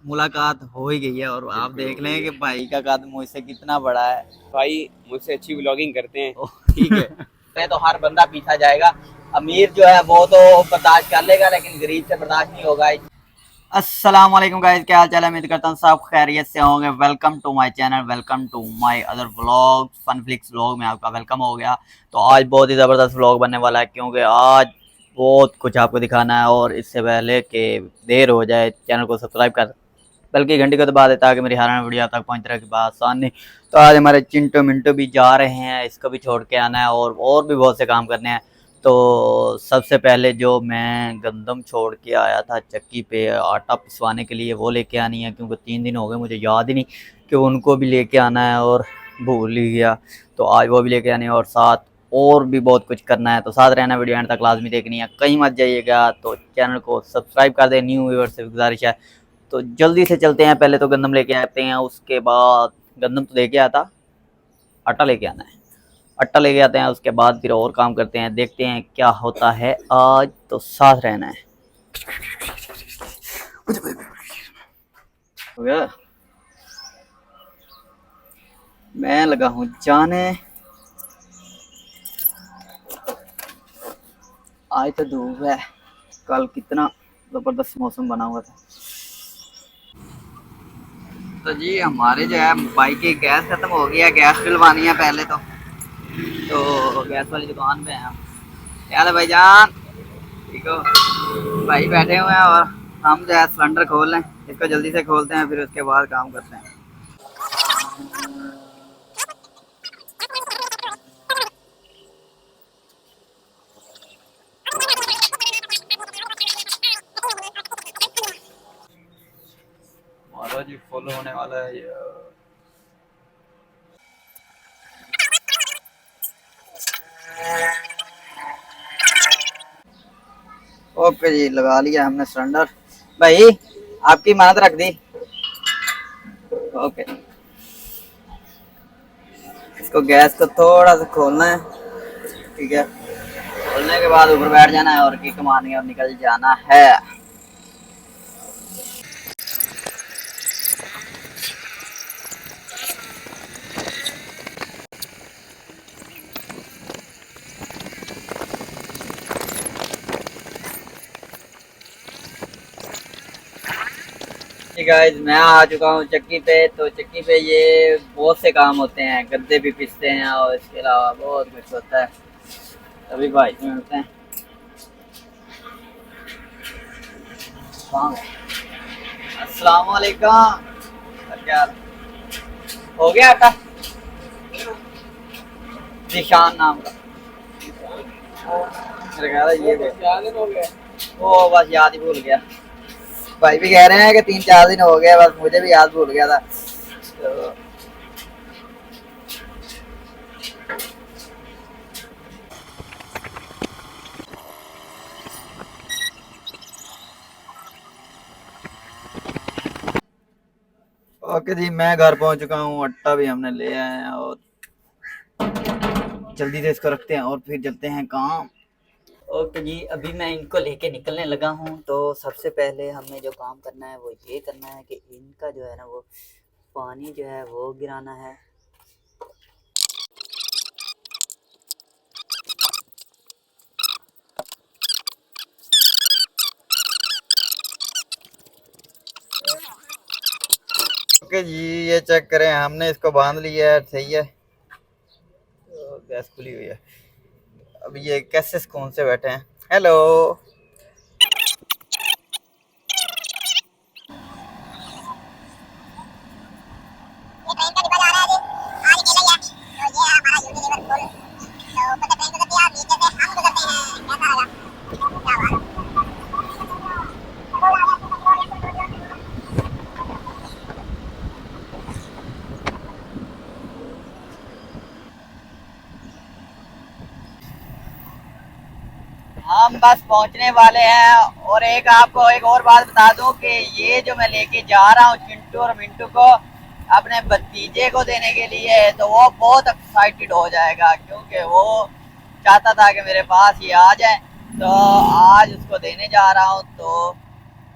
मुलाकात हो ही गई है और आप देख लें कि भाई का कद मुझसे कितना बड़ा है। भाई मुझसे अच्छी व्लॉगिंग करते हैं। ठीक है तो हर बंदा पीछा जाएगा। अमीर जो है वो तो बर्दाश्त कर लेगा लेकिन गरीब से बर्दाश्त नहीं होगा। अस्सलाम वालेकुम गाइस, क्या हाल चाल है? उम्मीद करता हूँ सब खैरियत से होंगे। Welcome to my channel, welcome to my other vlog. Funflix vlog में आपका वेलकम हो गया। तो आज बहुत ही ज़बरदस्त व्लॉग बनने वाला है क्योंकि आज बहुत कुछ आपको दिखाना है। और इससे पहले कि देर हो जाए, चैनल को सब्सक्राइब कर बल्कि घंटी को दबा देता ताकि मेरी हर आने वीडियो तक पहुँच रहे की बात आसानी। तो आज हमारे चिंटू मिंटू भी जा रहे हैं, इसको भी छोड़ के आना है और भी बहुत से काम करने हैं। तो सबसे पहले जो मैं गंदम छोड़ के आया था चक्की पे आटा पिसवाने के लिए वो लेके आनी है, क्योंकि 3 दिन हो गए मुझे याद ही नहीं कि उनको भी लेके आना है और भूल ही गया। तो आज वो भी लेके आनी है और साथ और भी बहुत कुछ करना है। तो साथ रहना, वीडियो एंड तक लाजमी देखनी है, कहीं मत जाइएगा। तो चैनल को सब्सक्राइब कर दें, न्यू व्यूअर्स से गुजारिश है। तो जल्दी से चलते हैं, पहले तो गंदम लेके आते हैं, उसके बाद गंदम तो लेके आया था, आटा लेके आना है। आटा लेके आते हैं, उसके बाद फिर और काम करते हैं, देखते हैं क्या होता है आज। तो साथ रहना है। हो गया, मैं लगा हूँ जाने। आज तो धूप है, कल कितना जबरदस्त मौसम बना हुआ था। तो जी हमारे जो है बाइक की गैस खत्म हो गई है, गैस डलवानी है पहले तो गैस वाली दुकान पे हैं। क्या है भाईजान, ठीक हो? भाई बैठे हुए हैं और हम जो है सिलेंडर खोल लें, इसको जल्दी से खोलते हैं फिर उसके बाद काम करते हैं। हमारा जी फुल होने वाला है ये। ओके जी, लगा लिया हमने सिलेंडर। भाई आपकी मानत रख दी। ओके, इसको गैस को थोड़ा सा खोलना है, ठीक है। खोलने के बाद ऊपर बैठ जाना है और किक मारनी है और निकल जाना है। गाइस मैं आ चुका हूँ चक्की पे। तो चक्की पे ये बहुत से काम होते हैं, गद्दे भी पिसते हैं और इसके अलावा बहुत कुछ होता है। अभी भाई से मिलते हैं। अस्सलाम वालेकुम, क्या हाल? हो गया आटा? निशान नाम का मेरे ख्याल है ये हो गया। वो बस याद ही भूल गया। भाई भी कह रहे हैं कि 3-4 दिन हो गए, बस मुझे भी याद भूल गया था। तो ओके जी, मैं घर पहुंच चुका हूँ, आटा भी हमने ले आए हैं और जल्दी से इसको रखते हैं और फिर चलते हैं काम। ओके जी, अभी मैं इनको लेके निकलने लगा हूँ। तो सबसे पहले हमें जो काम करना है वो ये करना है कि इनका जो है ना वो पानी जो है वो गिराना है। ओके जी, ये चेक करें, हमने इसको बांध लिया है, सही है। तो गैस खुली हुई है। अब ये कैसे सुकून से बैठे हैं। हेलो, हम बस पहुंचने वाले हैं। और आपको एक और बात बता दूं कि ये जो मैं लेके जा रहा हूँ चिंटू और मिंटू को अपने भतीजे को देने के लिए, तो वो बहुत एक्साइटेड हो जाएगा क्योंकि वो चाहता था कि मेरे पास ये आ जाए। तो आज उसको देने जा रहा हूँ। तो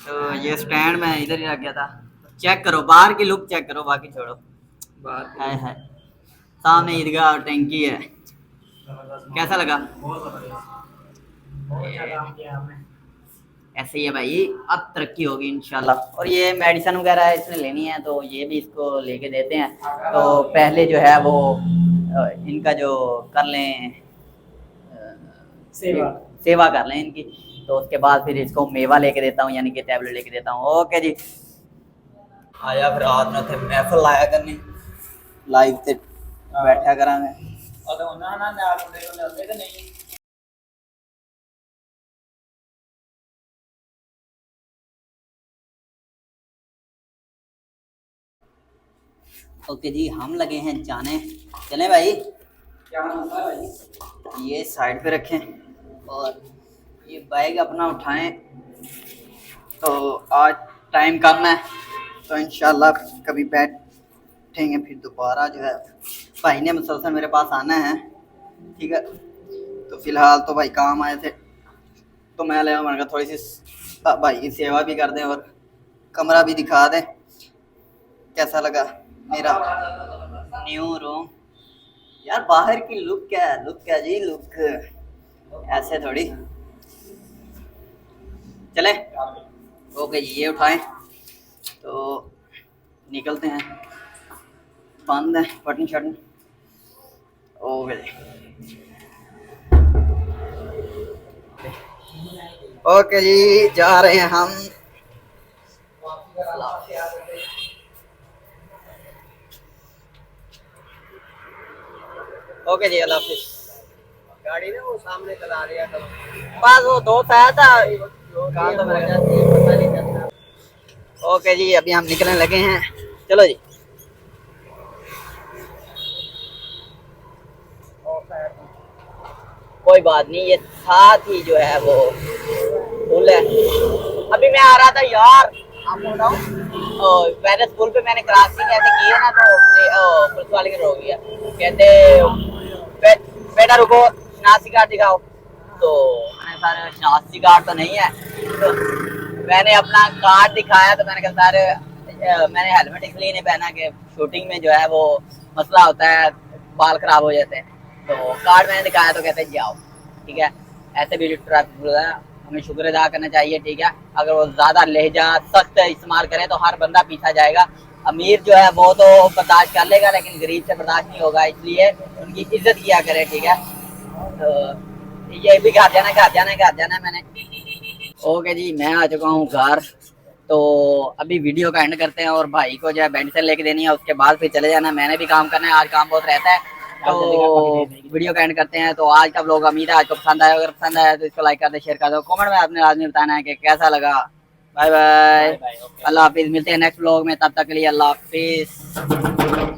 तो ये स्टैंड में इधर ही रख गया था। चेक करो बाहर की लुक, चेक करो, बाकी छोड़ो। बात है सामने ईदगाह टैंकी है। कैसा लगा? ऐसे ही है भाई, अब तरक्की होगी इंशाल्लाह। और ये मेडिसिन वगैरह इसने लेनी है तो ये भी इसको लेके देते हैं। तो पहले जो है वो इनका जो कर लें सेवा कर लें इनकी, तो उसके बाद फिर इसको मेवा लेके देता हूँ, यानी कि टैबलेट लेके देता हूँ। ओके जी, आया फिर रात में थे महफिल लाया करनी, लाइव ते बैठा करांगे। ओके जी, हम लगे हैं जाने, चलें भाई? क्या है भाई? ये साइड पे रखें और ये बैग अपना उठाएं। तो आज टाइम कम है तो इंशाल्लाह कभी बैठेंगे फिर दोबारा। जो है भाई ने मुसलसल मेरे पास आना है, ठीक है? तो फिलहाल तो भाई काम आए थे तो मैं ले मैंने कहा थोड़ी सी भाई की सेवा भी कर दें और कमरा भी दिखा दें। कैसा लगा मेरा न्यू रूम? यार बाहर की लुक क्या है, लुक क्या जी, लुक ऐसे थोड़ी। चले ओके जी, ये उठाएं तो निकलते हैं। बंद है बटन शटन। ओके जी, ओके जी, जा रहे हैं हम। ओके जी, अल्लाह हाफिज़। गाड़ी ना वो सामने चला रही है तो बस वो दोस्त आया था, कहा तो मेरे पता नहीं चलता। ओके जी, अभी हम निकलने लगे हैं, चलो जी। कोई बात नहीं, ये साथ ही जो है वो पुल है। अभी मैं आ रहा था यार, आपको बताऊं, पहले स्कूल पे मैंने क्रॉसिंग ऐसे की है ना तो पुलिस वाले ने रोक दिया, कहते बेटा रुको शनाख्ती कार्ड दिखाओ। तो मैंने सर शनाख्ती कार्ड तो नहीं है, तो मैंने अपना कार्ड दिखाया तो मैंने कहा सर मैंने हेलमेट इसलिए नहीं पहना कि शूटिंग में जो है वो मसला होता है, बाल खराब हो जाते हैं। तो कार्ड मैंने दिखाया तो कहते हैं जाओ, ठीक है? ऐसे भी ट्रैफिक रूल है, हमें शुक्र अदा करना चाहिए, ठीक है? अगर वो ज़्यादा लहजा सख्त इस्तेमाल करें तो हर बंदा पीछा जाएगा। अमीर जो है वो तो बर्दाश्त कर लेगा लेकिन गरीब से बर्दाश्त नहीं होगा, इसलिए उनकी इज्जत किया करें, ठीक है? तो ये भी घर जाना है मैंने। ओके जी, मैं आ चुका हूँ घर। तो अभी वीडियो का एंड करते हैं और भाई को जो है मेडिसिन लेके देनी है, उसके बाद फिर चले जाना। मैंने भी काम करना है, आज काम बहुत रहता है। तो वीडियो का एंड करते हैं। तो आज का व्लॉग उम्मीद है आज को पसंद आया, अगर पसंद आया तो इसको लाइक कर दे, शेयर कर दो, कमेंट में आपने लाजमी बताना है कि कैसा लगा। बाय बाय, अल्लाह हाफिज़, मिलते हैं नेक्स्ट व्लॉग में, तब तक के लिए अल्लाह हाफिज़।